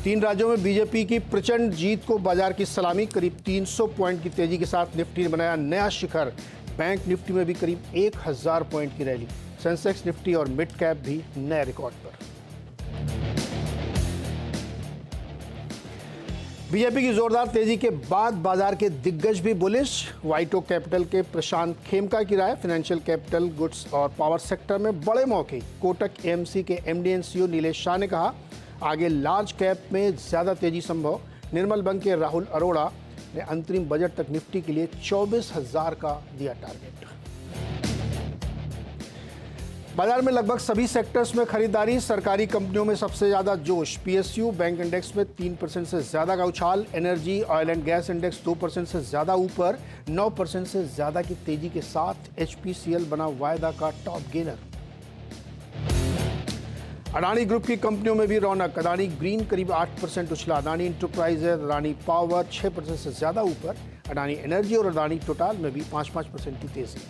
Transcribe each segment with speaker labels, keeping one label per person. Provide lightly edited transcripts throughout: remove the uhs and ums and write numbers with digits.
Speaker 1: तीन राज्यों में बीजेपी की प्रचंड जीत को बाजार की सलामी। करीब 300 पॉइंट की तेजी के साथ निफ्टी ने बनाया नया शिखर। बैंक निफ्टी में भी करीब 1000 पॉइंट की रैली। सेंसेक्स, निफ्टी और मिड कैप भी नए रिकॉर्ड पर। बीजेपी की जोरदार तेजी के बाद बाजार के दिग्गज भी बुलिश। वाइटो कैपिटल के प्रशांत खेमका की राय, फाइनेंशियल कैपिटल, गुड्स और पावर सेक्टर में बड़े मौके। कोटक एएमसी के MD and CEO Nilesh Shah ने कहा, आगे लार्ज कैप में ज्यादा तेजी संभव। निर्मल बैंक के राहुल अरोड़ा ने अंतरिम बजट तक निफ्टी के लिए 24,000 का दिया टारगेट। बाजार में लगभग सभी सेक्टर्स में खरीदारी। सरकारी कंपनियों में सबसे ज्यादा जोश। पीएसयू बैंक इंडेक्स में 3% से ज्यादा का उछाल। Energy, oil and gas index 2% से ज्यादा ऊपर। 9% से ज्यादा की तेजी के साथ एचपीसीएल बना वायदा का टॉप गेनर। अडानी ग्रुप की कंपनियों में भी रौनक। अडानी ग्रीन करीब 8% उछला। अडानी इंटरप्राइजेज, अडानी पावर 6% से ज्यादा ऊपर। अडानी एनर्जी और अडानी टोटल में भी 5% की तेजी।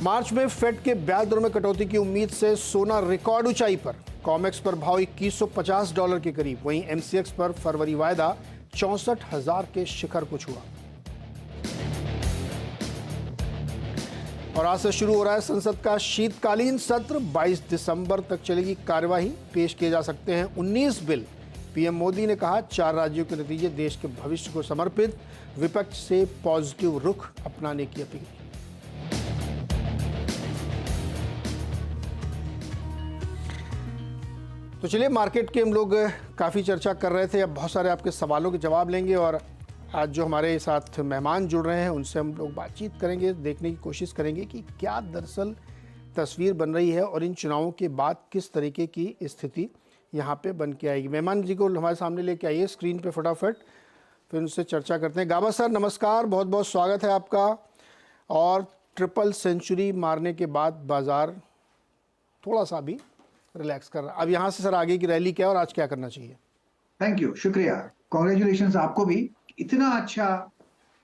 Speaker 1: मार्च में फेड के ब्याज दरों में कटौती की उम्मीद से सोना रिकॉर्ड ऊंचाई पर। कॉमेक्स पर भाव $2150 के करीब। वहीं एमसीएक्स पर फरवरी वायदा 64,000 के शिखर को छुआ। और आज से शुरू हो रहा है संसद का शीतकालीन सत्र। 22 दिसंबर तक चलेगी कार्यवाही। पेश किए जा सकते हैं 19 बिल। पीएम मोदी ने कहा, 4 राज्यों के नतीजे देश के भविष्य को समर्पित। विपक्ष से पॉजिटिव रुख अपनाने की अपील। तो चलिए, मार्केट के हम लोग काफ़ी चर्चा कर रहे थे। अब बहुत सारे आपके सवालों के जवाब लेंगे और आज जो हमारे साथ मेहमान जुड़ रहे हैं उनसे हम लोग बातचीत करेंगे, देखने की कोशिश करेंगे कि क्या दरअसल तस्वीर बन रही है और इन चुनावों के बाद किस तरीके की स्थिति यहाँ पे बन के आएगी। मेहमान जी को हमारे सामने लेके आइए स्क्रीन पे फटाफट, फिर उनसे चर्चा करते हैं। गाबा सर नमस्कार, बहुत बहुत स्वागत है आपका। और ट्रिपल सेंचुरी मारने के बाद बाजार थोड़ा सा भी रिलैक्स कर रहा है। अब यहाँ से सर आगे की रैली क्या है और आज क्या करना चाहिए?
Speaker 2: थैंक यू, शुक्रिया, कॉन्ग्रेचुलेशन आपको भी। इतना अच्छा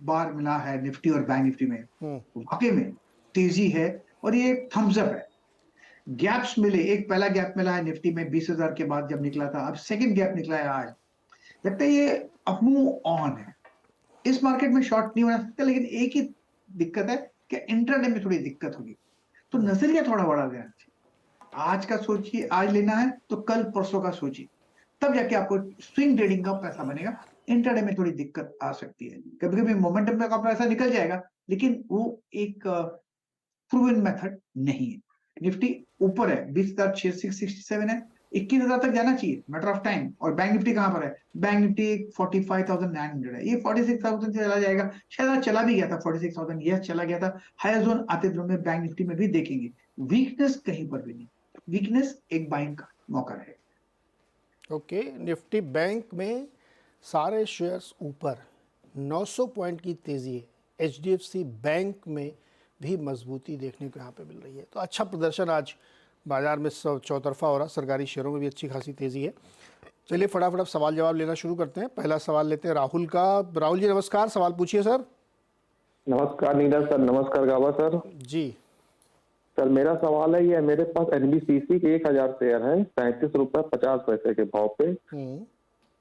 Speaker 2: बार मिला है निफ्टी और बैंक निफ्टी में, वाकई में तेजी है और ये एक थम्स अप है। गैप्स मिले, एक पहला गैप मिला है निफ्टी में 20,000 के बाद जब निकला था, अब सेकंड गैप निकला है आज। लगता है ये अप मूव ऑन है। इस मार्केट में शॉर्ट नहीं होना सकता, लेकिन एक ही दिक्कत है कि इंट्राडे में थोड़ी दिक्कत होगी। तो नजरिया थोड़ा बड़ा देना चाहिए। आज का सोचिए, आज लेना है तो कल परसों का सोचिए, तब जाके आपको स्विंग ट्रेडिंग का पैसा बनेगा। इंट्राडे में थोड़ी दिक्कत आ सकती है, कभी कभी मोमेंटम में का पैसा निकल जाएगा, लेकिन वो एक प्रूवन मेथड नहीं है। निफ्टी ऊपर है, 20,667 है, 21,000 तक जाना चाहिए, मैटर ऑफ टाइम। और बैंक निफ्टी कहां पर है? बैंक निफ्टी 45,900 है, ये 46,000 से चला जाएगा। शायद आज चला भी गया था 46,000, यस चला गया था। हायर जोन आते दिनों में बैंक निफ्टी में भी देखेंगे। वीकनेस कहीं पर भी नहीं, वीकनेस एक बाइंग का मौका है।
Speaker 1: ओके, निफ्टी बैंक में सारे शेयर्स ऊपर, 900 पॉइंट की तेजी है। एचडीएफसी बैंक में भी मजबूती देखने को यहाँ पे मिल रही है। तो अच्छा प्रदर्शन आज बाजार में सब चौतरफा हो रहा। सरकारी शेयरों में भी अच्छी खासी तेजी है। चलिए फटाफट अब सवाल जवाब लेना शुरू करते हैं। पहला सवाल लेते हैं राहुल का। राहुल जी नमस्कार, सवाल पूछिए सर।
Speaker 3: नमस्कार नीरज सर, नमस्कार गाबा सर।
Speaker 1: जी
Speaker 3: सर मेरा सवाल है, ये मेरे पास एनबीसीसी के 1000 शेयर है, 37.50 के भाव पे।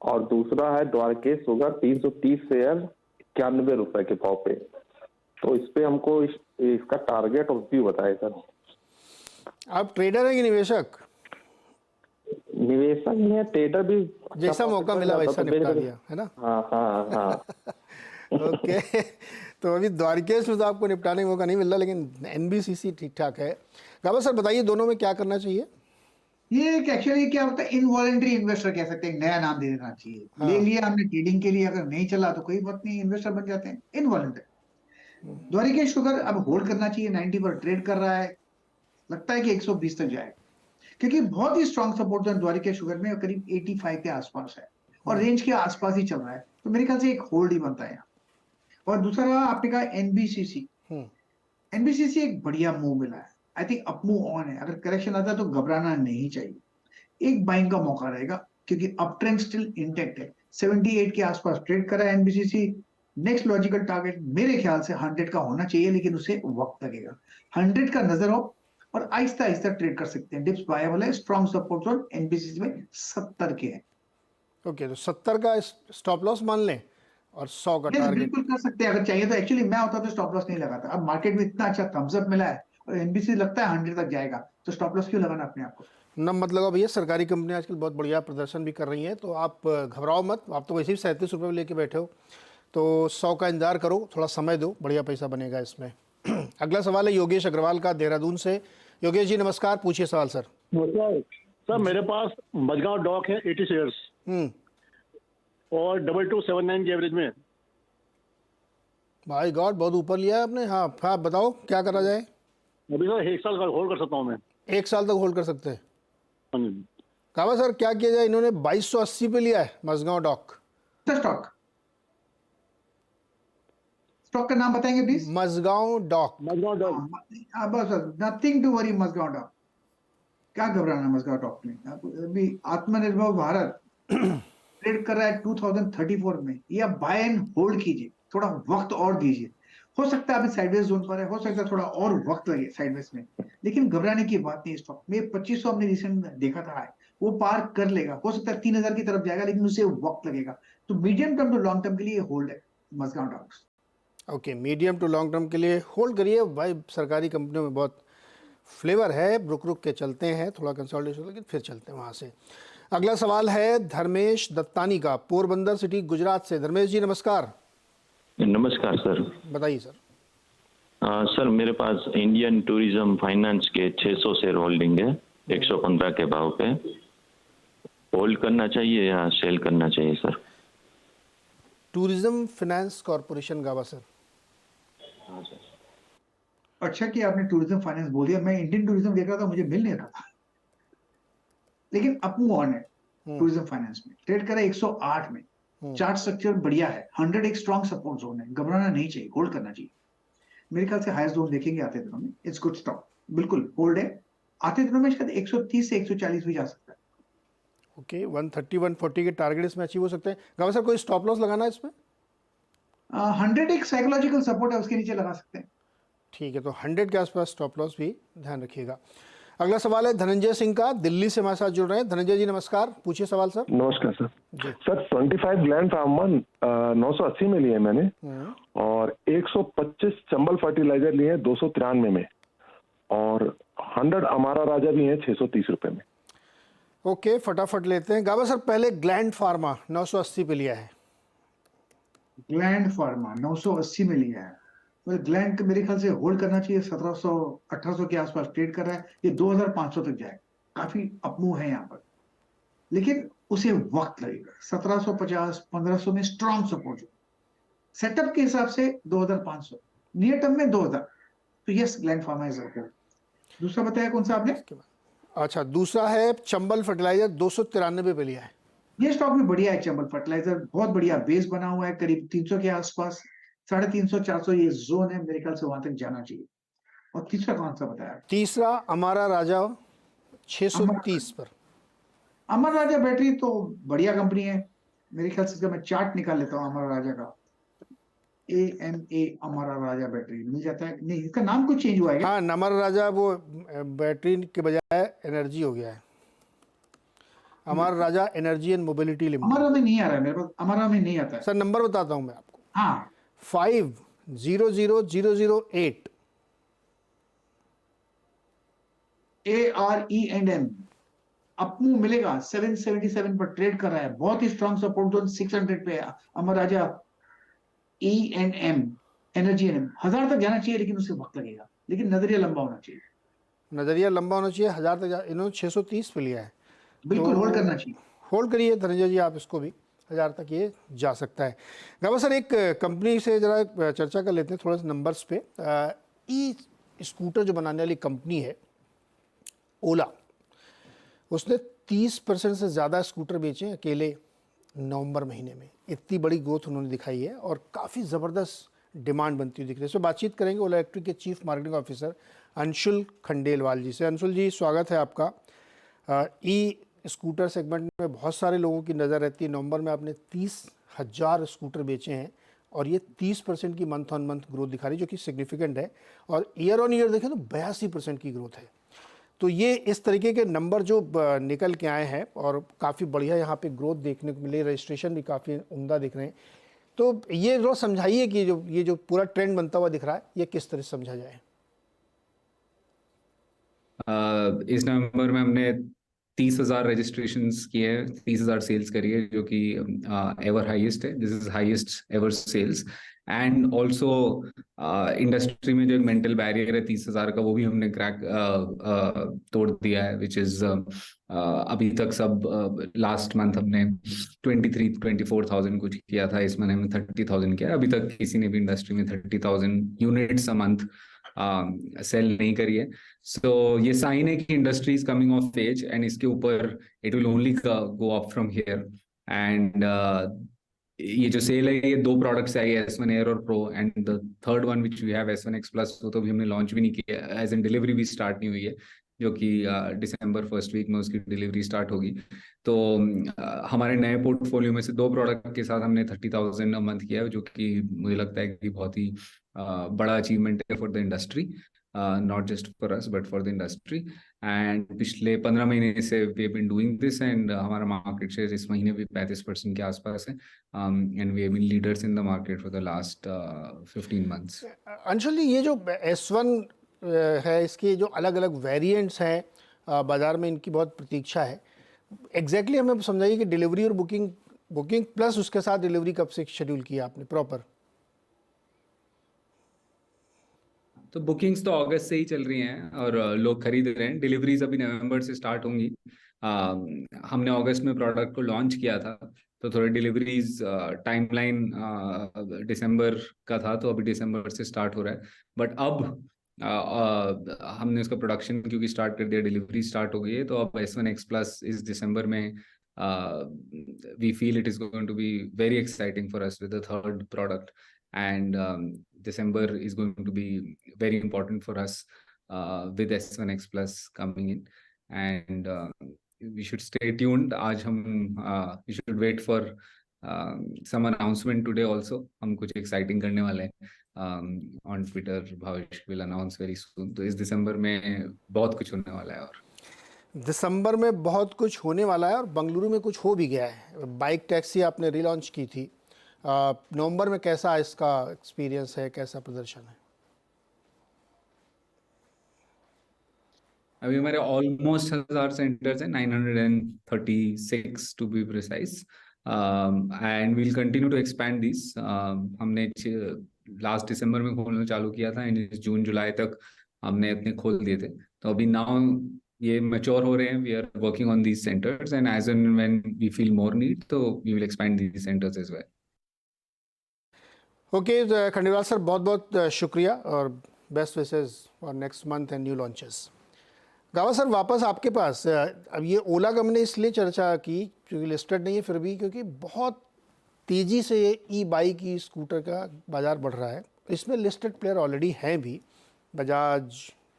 Speaker 3: और दूसरा है द्वारकेश शुगर 330 शेयर 91 रुपए के भाव पे। तो इस पे हमको इसका टारगेट और व्यू बताए सर।
Speaker 1: आप ट्रेडर हैं कि निवेशक?
Speaker 3: निवेशक में ट्रेडर भी,
Speaker 1: जैसा मौका मिला वैसा निपटा दिया है ना।
Speaker 3: हाँ हाँ हाँ।
Speaker 1: ओके, तो अभी द्वारकेश में तो आपको निपटाने का मौका नहीं मिल रहा, लेकिन एनबीसीसी ठीक ठाक है। गाबा सर बताइए, दोनों में क्या करना चाहिए?
Speaker 2: ये एक्चुअली क्या होता है, इनवॉलेंट्री इन्वेस्टर कह सकते हैं, नया नाम दे देना चाहिए। हाँ। ले लिया हमने ट्रेडिंग के लिए, अगर नहीं चला तो कोई बात नहीं, इन्वेस्टर बन जाते हैं इनवॉलेंट्री। द्वारकेश शुगर अब होल्ड करना चाहिए, 90 पर ट्रेड कर रहा है, लगता है कि 120 तक जाएगा, क्योंकि बहुत ही स्ट्रॉन्ग सपोर्ट है द्वारकेश शुगर में, करीब 85 के आसपास है और रेंज के आसपास ही चल रहा है। तो मेरे ख्याल से एक होल्ड ही बनता है। और दूसरा आपने कहा एनबीसीसी। एनबीसीसी एक बढ़िया मूव मिला है, I think up move on है। अगर करेक्शन आता है तो घबराना नहीं चाहिए, एक बाइंग का मौका रहेगा, क्योंकि अप ट्रेंड स्टिल इंटेक्ट है। 78 के आसपास ट्रेड करा है एनबीसीसी। नेक्स्ट लॉजिकल टारगेट मेरे ख्याल से 100 का होना चाहिए, लेकिन उसे वक्त लगेगा। 100 का नजर हो और आहिस्ता आहिस्ता ट्रेड कर सकते हैं। डिप्स बायबल है, स्ट्रॉन्ग सपोर्ट जोन एनबीसीसी में 70 के हैं।
Speaker 1: ओके, तो 70 का स्टॉप लॉस मान लें और 100 का
Speaker 2: यस,
Speaker 1: टारगेट।
Speaker 2: बिल्कुल कर सकते हैं अगर चाहिए तो। एक्चुअली मैं होता तो स्टॉप लॉस नहीं लगाता। अब मार्केट में इतना अच्छा थम्स अप मिला है और एनबीसी लगता है 100 तक जाएगा, तो स्टॉप लॉस क्यों लगाना अपने आप को।
Speaker 1: न मत लगाओ भैया, सरकारी कंपनी आजकल बहुत बढ़िया प्रदर्शन भी कर रही हैं, तो आप घबराओ मत। आप तो वैसे भी 37 रुपये में लेके बैठे हो, तो 100 का इंतजार करो, थोड़ा समय दो, बढ़िया पैसा बनेगा इसमें। अगला सवाल है योगेश अग्रवाल का, देहरादून से। योगेश जी नमस्कार, पूछिए सवाल सर।
Speaker 4: नमस्कार सर, मेरे पास मझगांव डॉक है 80 शेयर्स और 2279 के एवरेज में।
Speaker 1: भाई गॉड, बहुत ऊपर लिया है आपने। हाँ हाँ, बताओ क्या करा जाए।
Speaker 4: अभी सर 1 साल का होल्ड कर सकता हूँ मैं।
Speaker 1: 1 साल तक होल्ड कर सकते हैं।
Speaker 4: हाँ जी।
Speaker 1: कहा सर क्या किया जाए, इन्होंने 2280 पे लिया है मझगांव डॉक।
Speaker 2: स्टॉक स्टॉक का नाम बताएंगे please.
Speaker 1: Mazagon dock.
Speaker 4: Mazagon dock.
Speaker 2: बस nothing to worry Mazagon dock. क्या घबराना मझगांव डॉक में। अभी आत्मनिर्भर भारत ट्रेड कर रहा है 2034 में। ये आप बाय एंड होल्ड कीजिए, थोड़ा वक्त और दीजिए। हो सकता है अभी साइडवेज जोन पर है, हो सकता है थोड़ा और वक्त लगे साइडवेज में, लेकिन घबराने की बात नहीं। स्टॉक में 2500 हमने रिसेंट देखा था है, वो पार कर लेगा। हो सकता है 3000 की तरफ जाएगा, लेकिन उसे वक्त लगेगा। तो medium term to long term के लिए होल्ड है Mazagon docks.
Speaker 1: Okay, medium to long term के लिए होल्ड करिए भाई। सरकारी कंपनियों में बहुत फ्लेवर है, रुक रुक के चलते हैं, थोड़ा कंसोलिडेशन लेकिन फिर चलते हैं वहाँ से। अगला सवाल है धर्मेश दत्तानी का, पोरबंदर सिटी गुजरात से। धर्मेश जी नमस्कार।
Speaker 5: नमस्कार सर।
Speaker 1: बताइए सर।
Speaker 5: सर मेरे पास इंडियन टूरिज्म फाइनेंस के 600 शेयर होल्डिंग है 115 के भाव पे। होल्ड करना चाहिए या सेल करना चाहिए सर?
Speaker 1: टूरिज्म फाइनेंस कॉरपोरेशन गावा सर।
Speaker 5: हाँ सर।
Speaker 2: अच्छा कि आपने टूरिज्म फाइनेंस बोल दिया। मैं इंडियन टूरिज्म देख रहा था, मुझे मिल नहीं रहा था, लेकिन अप मूव ऑन है टूरिज्म फाइनेंस में। ट्रेड करा 108 में। चार्ट स्ट्रक्चर बढ़िया है। 100 एक स्ट्रॉन्ग सपोर्ट जोन है, घबराना नहीं चाहिए, होल्ड करना चाहिए। मेरे ख्याल से हाईएस्ट जोन देखेंगे आते दिनों में। इट्स गुड स्टॉक, बिल्कुल होल्ड है। आते दिनों में शायद 130 से 140 भी जा सकता है।
Speaker 1: ओके, 130 140 के टारगेट इसमें अचीव हो सकते हैं। गावा सर कोई स्टॉप लॉस लगाना है इसमें?
Speaker 2: 100 एक साइकोलॉजिकल सपोर्ट है, उसके नीचे लगा सकते हैं।
Speaker 1: ठीक है, तो 100 के आसपास स्टॉप लॉस भी ध्यान रखिएगा। अगला सवाल है धनंजय सिंह का, दिल्ली से हमारे साथ जुड़ रहे हैं। धनंजय जी नमस्कार, पूछिए सवाल सर।
Speaker 6: नमस्कार सर।
Speaker 1: जी।
Speaker 6: सर 25 ग्लैंड फार्मा 980 में लिए मैंने, और 125 चंबल फर्टिलाइजर लिए हैं 293 में, और 100 अमारा राजा भी है 630 रुपए में।
Speaker 1: ओके, फटाफट लेते हैं। गावा सर पहले ग्लैंड फार्मा 980 पे लिया है।
Speaker 2: ग्लैंड फार्मा 980 में लिया है। तो ग्लैंड मेरे ख्याल से होल्ड करना चाहिए। 1700 1800 के आसपास ट्रेड कर रहा है, ये 2500 तक जाए। काफी अपमूव है यहाँ पर, लेकिन उसे वक्त लगेगा। 1750 1500 में स्ट्रॉन्ग सपोर्ट है। सेटअप के हिसाब से 2500, नियर टर्म में 2000। तो yes, gland pharma is okay. दूसरा बताया कौन सा आपने?
Speaker 1: अच्छा, दूसरा है चंबल फर्टिलाइजर 293 पे लिया है।
Speaker 2: ये स्टॉक भी बढ़िया है। चंबल फर्टिलाइजर बहुत बढ़िया बेस बना हुआ है, करीब 300 के आसपास। 350 400 ये जोन है, मेरे ख्याल से वहां तक जाना चाहिए। और तीसरा कौन सा बताया?
Speaker 1: तीसरा अमारा राजा 630 पर।
Speaker 2: अमर राजा बैटरी तो बढ़िया कंपनी है मेरे ख्याल से। इसका मैं चार्ट निकाल लेता हूँ अमर राजा का। AMA अमर राजा बैटरी मिल जाता है? नहीं, इसका नाम कुछ चेंज हुआ है क्या?
Speaker 1: हाँ, अमारा राजा वो बैटरी के बजाय एनर्जी हो गया है। Amara Raja energy and mobility limited.
Speaker 2: अमरा में नहीं आ रहा है मेरे पास, अमरा में नहीं आता है।
Speaker 1: सर नंबर बताता हूँ मैं आपको।
Speaker 2: हाँ,
Speaker 1: 500008।
Speaker 2: ARENM अपमूव मिलेगा। 777 पर ट्रेड कर रहा है। बहुत ही स्ट्रॉन्ग सपोर्ट जोन 600 पे है। अमर राजा ENM एनर्जी एनएम 1000 तक जाना चाहिए, लेकिन उसे वक्त लगेगा। लेकिन नजरिया लंबा होना चाहिए।
Speaker 1: नजरिया लंबा होना चाहिए। 1000 तक इन्होंने 630 पे लिया है।
Speaker 2: बिल्कुल
Speaker 1: तो
Speaker 2: होल्ड करना चाहिए।
Speaker 1: होल्ड करिए धनंजय जी, आप इसको भी 1000 तक ये जा सकता है। गावा सर एक कंपनी से जरा चर्चा कर लेते हैं थोड़ा सा नंबर्स पे। ई स्कूटर जो बनाने वाली कंपनी है ओला, उसने 30% से ज़्यादा स्कूटर बेचे अकेले नवंबर महीने में। इतनी बड़ी ग्रोथ उन्होंने दिखाई है और काफ़ी ज़बरदस्त डिमांड बनती हुई दिख रही है। इस पर बातचीत करेंगे ओला इलेक्ट्रिक के chief marketing officer Anshul Khandelwal ji से। अंशुल जी स्वागत है आपका। ई स्कूटर सेगमेंट में बहुत सारे लोगों की नज़र रहती है। नवंबर में आपने 30,000 स्कूटर बेचे हैं और ये 30% की मंथ ऑन मंथ ग्रोथ दिखा रही है, जो कि सिग्निफिकेंट है। और ईयर ऑन ईयर देखें तो 82% की ग्रोथ है। तो ये इस तरीके के नंबर जो निकल के आए हैं और काफ़ी बढ़िया यहाँ पे ग्रोथ देखने को मिली, रजिस्ट्रेशन भी काफ़ी उम्दा दिख रहे हैं। तो ये जो समझाइए कि ये जो पूरा ट्रेंड बनता हुआ दिख रहा है, ये किस तरह से समझा जाए?
Speaker 7: इस नवंबर में हमने 30,000 रजिस्ट्रेशंस किए हैं, 30,000 सेल्स करी है, जो कि एवर हाईएस्ट है। This is highest ever sales. And also industry में जो एक मेंटल बैरियर है 30,000 का, वो भी हमने क्रैक तोड़ दिया है, विच इज अभी तक सब लास्ट मंथ हमने 23-24,000 कुछ किया था, इस महीने हमने 30,000 किया। अभी तक किसी ने भी इंडस्ट्री में 30,000 यूनिट्स अ मंथ सेल नहीं करी है। सो ये साइन है कि industry is coming of age and इसके ऊपर it will only go up from here. And ये जो सेल है, ये 2 प्रोडक्ट्स आई है, S1 Air और Pro, and the third one which we have S1 X Plus, वो तो भी हमने लॉन्च भी नहीं किया, एज एन डिलीवरी भी स्टार्ट नहीं हुई है, जो कि दिसंबर फर्स्ट वीक में उसकी डिलीवरी स्टार्ट होगी। तो हमारे नए पोर्टफोलियो में से 2 प्रोडक्ट के साथ हमने 30,000 अ मंथ किया है, जो कि मुझे लगता है कि बहुत ही बड़ा अचीवमेंट है for the industry, not just for us but for the industry. And पिछले 15 महीने से we been doing this, and हमारा मार्केट शेयर इस महीने भी 35% के आसपास है, and we have been leaders in the market for the last 15 months.
Speaker 1: Anshul ji, ये जो S1 है, इसके जो अलग अलग वेरिएंट्स हैं, बाज़ार में इनकी बहुत प्रतीक्षा है। एग्जैक्टली हमें समझाइए कि डिलीवरी और बुकिंग प्लस उसके साथ डिलीवरी कब से शेड्यूल किया आपने प्रॉपर?
Speaker 7: तो बुकिंग्स तो अगस्त से ही चल रही हैं और लोग खरीद रहे हैं। डिलीवरीज अभी नवंबर से स्टार्ट होंगी। हमने अगस्त में प्रोडक्ट को लॉन्च किया था, तो थोड़े डिलीवरीज टाइमलाइन दिसंबर का था, तो अभी दिसंबर से स्टार्ट हो रहा है। बट अब हमने उसका प्रोडक्शन क्योंकि स्टार्ट कर दिया, डिलीवरी स्टार्ट हो गई है, तो अब S1 X Plus इस दिसंबर में we feel it is going to be very exciting for us with the third product, and December is going to be very important for us with S1 X Plus coming in, and we should stay tuned. आज हम we should wait for some announcement today also. हम कुछ exciting करने वाले हैं on Twitter. Bhavesh will announce very soon. तो इस दिसंबर में बहुत कुछ होने वाला है, और
Speaker 1: दिसंबर में बहुत कुछ होने वाला है और बंगलुरु में कुछ हो भी गया है। बाइक टैक्सी आपने रीलॉन्च की थी नवंबर में, कैसा इसका एक्सपीरियंस है, कैसा प्रदर्शन है?
Speaker 7: अभी हमारे ऑलमोस्ट 1000 सेंटर्स हैं, 936 to be precise, and we'll continue to expand this. हमने लास्ट दिसंबर में खोलना चालू किया था, एंड जून जुलाई तक हमने अपने खोल दिए थे। तो अभी नाउ ये मैच्योर हो रहे हैं, we are working on these centres, and as and when we feel more need, तो we will expand these centres as well.
Speaker 1: Okay Khandelwal sir, बहुत बहुत शुक्रिया और best wishes for next month and new launches. गावा sir, वापस आपके पास। अब ये ओला का हमने इसलिए चर्चा की क्योंकि लिस्टेड नहीं है, फिर भी क्योंकि बहुत तेज़ी से ई बाइक ई स्कूटर का बाज़ार बढ़ रहा है। इसमें लिस्टेड प्लेयर ऑलरेडी हैं भी, बजाज,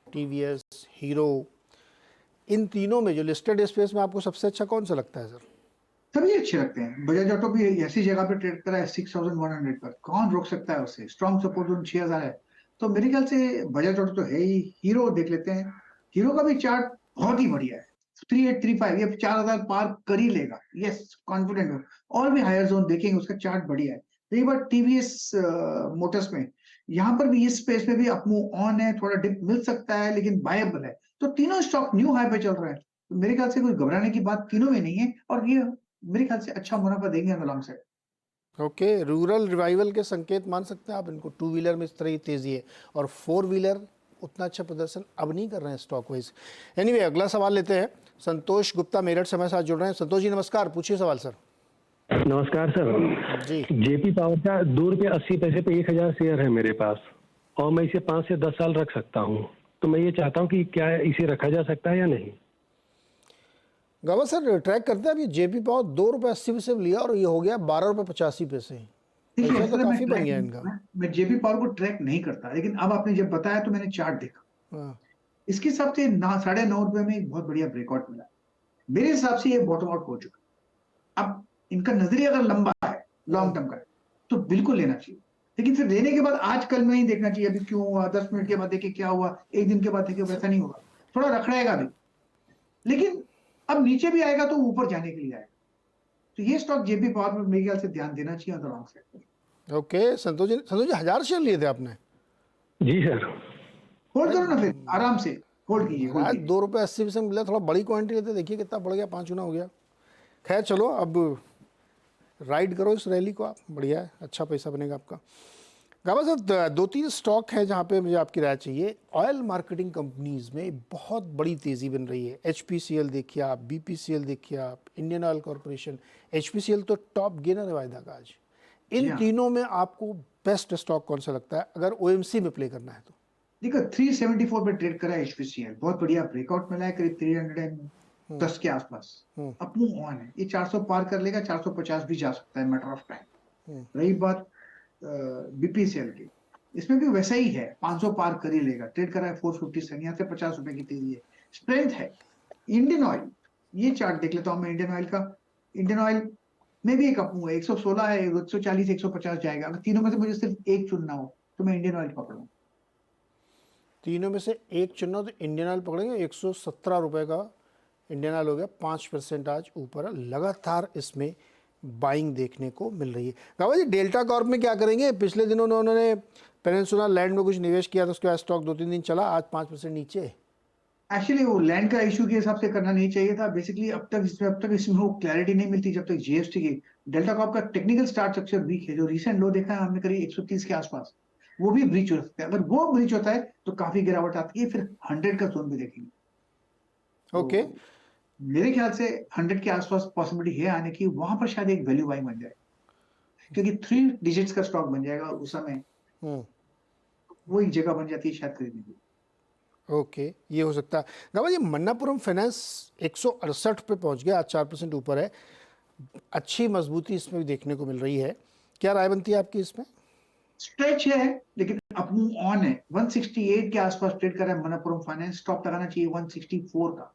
Speaker 1: TVS, हीरो। इन तीनों में जो लिस्टेड स्पेस में आपको सबसे अच्छा कौन सा लगता है सर?
Speaker 2: सभी अच्छे लगते हैं। बजाज ऑटो भी ऐसी जगह पे ट्रेड करा है 6100 पर, कौन रोक सकता है उसे? स्ट्रॉन्ग सपोर्ट जोन 6000 है, तो मेरे ख्याल से बजाज ऑटो तो है ही। हीरो देख लेते हैं, हीरो का भी चार्ट बहुत ही बढ़िया है, 3835, ये 4000 पार कर ही लेगा, यस कॉन्फिडेंट हूँ। और भी हायर जोन देखेंगे, उसका चार्ट बढ़िया है। रही बात TVS मोटर्स में, यहाँ पर भी इस स्पेस में भी अपमूव ऑन है, थोड़ा डिप मिल सकता है लेकिन बायबल है। तो तीनों स्टॉक न्यू हाई पे चल रहा है, तो मेरे ख्याल से कोई घबराने की बात तीनों में नहीं है, और ये मेरे ख्याल से अच्छा मुनाफा देंगे long side.
Speaker 1: Okay, rural revival के संकेत मान सकते हैं आप इनको। 2 व्हीलर में इस तरह की तेज़ी है और 4 व्हीलर उतना अच्छा प्रदर्शन अब नहीं कर रहे हैं स्टॉक वाइज। एनीवे, अगला सवाल लेते हैं। संतोष गुप्ता मेरठ से हमारे साथ जुड़ रहे हैं। संतोष जी नमस्कार, पूछिए सवाल सर।
Speaker 8: नमस्कार सर
Speaker 1: जी।
Speaker 8: JP पावर का ₹2.80 पे 1000 शेयर है मेरे पास, और मैं इसे 5 से 10 साल रख सकता हूँ। तो मैं ये चाहता हूँ कि क्या इसे रखा जा सकता है या नहीं?
Speaker 1: गावा सर, ट्रैक करते हैं अभी JP पावर ₹2.80 लिया और ये हो गया ₹12.85। पैसा तो काफी बन गया इनका।
Speaker 2: मैं JP पावर को ट्रैक नहीं करता, लेकिन अब आपने जब बताया तो मैंने चार्ट देखा। इसके हिसाब से 9.5 रुपए में एक बहुत बढ़िया ब्रेकआउट मिला। मेरे हिसाब से ये बॉटम आउट हो चुका। अब इनका नजरिया अगर लंबा है, लॉन्ग टर्म का, तो बिल्कुल लेना चाहिए, लेकिन फिर लेने के बाद आज कल में ही देखना चाहिए अभी क्यों हुआ, 10 मिनट के बाद देखिए क्या हुआ, एक दिन के बाद देखिए वैसा नहीं होगा। थोड़ा रखड़ाएगा भी, लेकिन अब नीचे भी आएगा तो ऊपर जाने के लिए आएगा। तो ये स्टॉक जेपी पावर में मेरे ख्याल से ध्यान देना चाहिए on the long side.
Speaker 1: Okay Santosh ji 1000 share लिए थे आपने?
Speaker 8: जी सर।
Speaker 2: होल्ड करो ना, फिर आराम से होल्ड कीजिए, होल्ड
Speaker 1: आज
Speaker 2: कीजिए।
Speaker 1: 2 रुपये 80 पैसे मिला, थोड़ा बड़ी क्वांटिटी लेते, देखिए कितना बढ़ गया, 5 गुना हो गया। खैर चलो, अब राइड करो इस रैली को आप, बढ़िया है, अच्छा पैसा बनेगा आपका। गाबा साहब 2-3 स्टॉक है जहाँ पे मुझे आपकी राय चाहिए। ऑयल मार्केटिंग कंपनीज में बहुत बड़ी तेज़ी बन रही है। HPCL देखिए आप, BPCL देखिए आप, इंडियन ऑयल कॉरपोरेशन। HPCL तो टॉप गेनर है वायदा का आज। इन तीनों में आपको बेस्ट स्टॉक कौन सा लगता है अगर OMC में प्ले करना है तो?
Speaker 2: देखो 374 पे ट्रेड करा है HPCL, बहुत बढ़िया ब्रेकआउट मिला है करीब 310 के आसपास। अप मूव ऑन है, ये 400 पार कर लेगा, 450 भी जा सकता है, मैटर ऑफ टाइम। रही बात BPCL की, इसमें भी वैसा ही है, 500 पार कर ही लेगा, ट्रेड करा है 457, यहाँ से 50 रुपए की तेजी है, स्ट्रेंथ है। इंडियन ऑयल, ये चार्ट देख लेता हूँ मैं इंडियन ऑयल का। इंडियन ऑयल में भी एक अप मूव है, 116 है, 140 150 जाएगा। अगर तीनों में से मुझे सिर्फ एक चुनना हो तो मैं इंडियन ऑयल पकड़ूंगा।
Speaker 1: तीनों में से एक चुनना तो इंडियन ऑयल पकड़ेंगे। 117 रुपये का इंडियन ऑयल हो गया, 5% आज ऊपर है। लगातार इसमें बाइंग देखने को मिल रही है। गाबा जी डेल्टा कॉर्प में क्या करेंगे? पिछले दिनों उन्होंने पेनिनसुला लैंड में कुछ निवेश किया था, उसके बाद स्टॉक 2-3 दिन चला, आज 5% नीचे।
Speaker 2: एक्चुअली वो लैंड का इशू के हिसाब से करना नहीं चाहिए था बेसिकली। अब तक इसमें वो क्लैरिटी नहीं मिलती जब तक GST की। डेल्टा कॉर्प का टेक्निकल चार्ट स्ट्रक्चर वीक है, जो रिसेंट लो देखा है हमने करीब 130 के आसपास, वो भी ब्रीच हो सकता है। अगर वो ब्रीच होता है तो काफी गिरावट आती है, फिर 100 का जोन भी देखेंगे।
Speaker 1: ओके,
Speaker 2: मेरे ख्याल से 100 के आसपास पॉसिबिलिटी है आने की, वहां पर शायद एक वैल्यू बाइंग बन जाए, क्योंकि 3 डिजिट्स का स्टॉक बन जाएगा उस समय, वो एक जगह बन जाती है शायद खरीदने की।
Speaker 1: ओके, ये हो सकता है। गाबा जी मन्नापुरम फाइनेंस 168 पे पहुंच गया, आज 4% ऊपर है, अच्छी मजबूती इसमें भी देखने को मिल रही है। क्या राय बनती है आपकी इसमें?
Speaker 2: स्ट्रेच है लेकिन अप मूव ऑन है। 168 के आसपास ट्रेड कर रहा है मन्नापुरम फाइनेंस, स्टॉप लगाना चाहिए 164 का,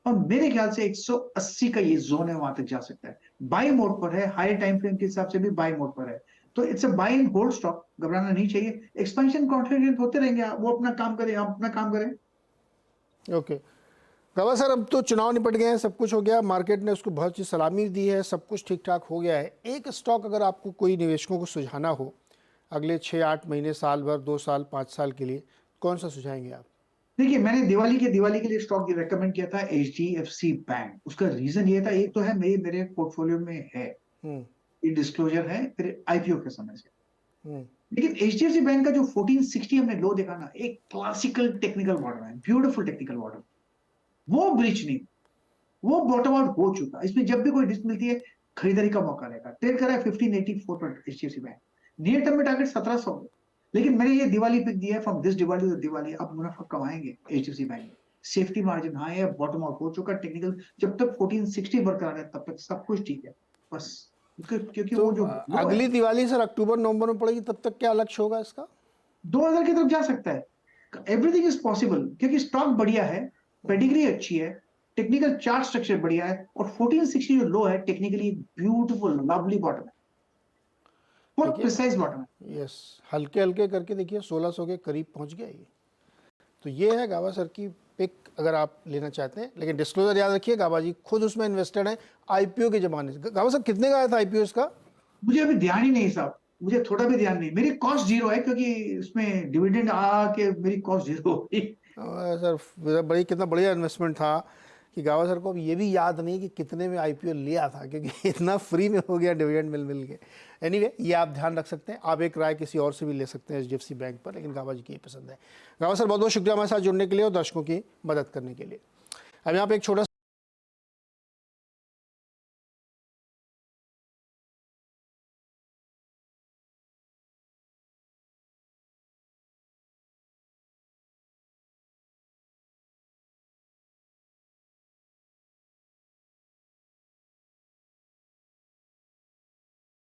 Speaker 2: और मेरे ख्याल से 180 का ये जोन है, वहां तक जा सकता है। बाई मोड पर है, हाई टाइम फ्रेम के हिसाब से भी बाई मोड पर है, तो it's a by and hold stock, घबराना नहीं चाहिए। एक्सपेंशन कॉन्ट्रीब्यूट होते रहेंगे, वो अपना काम करें, हम अपना काम करें।
Speaker 1: ओके गाबा सर, अब तो चुनाव निपट गए हैं, सब कुछ हो गया, मार्केट ने उसको बहुत सी सलामी दी है, सब कुछ ठीक ठाक हो गया है। एक स्टॉक अगर आपको कोई निवेशकों को सुझाना हो अगले 6-8 महीने, साल भर, 2 साल, 5 साल के लिए, कौन सा सुझाएंगे आप?
Speaker 2: देखिए मैंने दिवाली के लिए स्टॉक रेकमेंड किया था HDFC बैंक। उसका रीजन ये था, एक तो है मेरे पोर्टफोलियो में है, ये डिस्क्लोजर है फिर IPO के समय से। लेकिन HDFC बैंक का जो 1460 हमने लो देखा ना, एक क्लासिकल टेक्निकल बॉटम है, ब्यूटीफुल टेक्निकल बॉटम, वो ब्रीच नहीं, वो बॉटम आउट हो चुका। इसमें जब भी कोई डिस्क मिलती है खरीदारी का मौका रहेगा। ट्रेड करा है 1584 पर HDFC बैंक, नियर टर्म में टारगेट 1700, लेकिन मैंने ये दिवाली पिक दिया है, from this Diwali to Diwali आप मुनाफा कमाएंगे HDFC बैंक में। सेफ्टी मार्जिन हाई है, बॉटम आउट हो चुका टेक्निकल, जब तक 1460 बरकरार है तब तक सब कुछ ठीक है बस, क्योंकि
Speaker 1: तो
Speaker 2: वो जो
Speaker 1: अगली दिवाली सर अक्टूबर-नवंबर में पड़ेगी, तब तक क्या लक्ष्य होगा इसका?
Speaker 2: 2000 की तरफ जा सकता है, एवरीथिंग इज पॉसिबल, क्योंकि स्टॉक बढ़िया है, पेडिग्री अच्छी है, टेक्निकल चार्ट स्ट्रक्चर बढ़िया है, और 1460 जो लो है टेक्निकली ब्यूटीफुल लवली बॉटम है, बहुत प्रिसाइज बॉटम है।
Speaker 1: यस, हल्के हल्के करके देखिए 1600 के करीब पहुंच गया ये। तो ये है गाबा सर की पिक अगर आप लेना चाहते हैं, लेकिन डिस्क्लोजर याद रखिए, गाबा जी खुद उसमें इन्वेस्टेड है IPO के जमाने से। गाबा सर कितने का आया था IPO इसका?
Speaker 2: मुझे अभी ध्यान ही नहीं साहब, मुझे थोड़ा भी ध्यान नहीं, मेरी कॉस्ट 0 है, क्योंकि इसमें डिविडेंड आके मेरी कॉस्ट 0 हो गई।
Speaker 1: सर बड़ी कितना बढ़िया इन्वेस्टमेंट था कि गावा सर को अब ये भी याद नहीं कि कितने में IPO लिया था, क्योंकि इतना फ्री में हो गया डिविडेंड मिल के। एनीवे ये आप ध्यान रख सकते हैं, आप एक राय किसी और से भी ले सकते हैं HDFC बैंक पर, लेकिन गावा जी की ये पसंद है। गावा सर बहुत बहुत शुक्रिया हमारे साथ जुड़ने के लिए और दर्शकों की मदद करने के लिए। अब यहाँ पे एक छोटा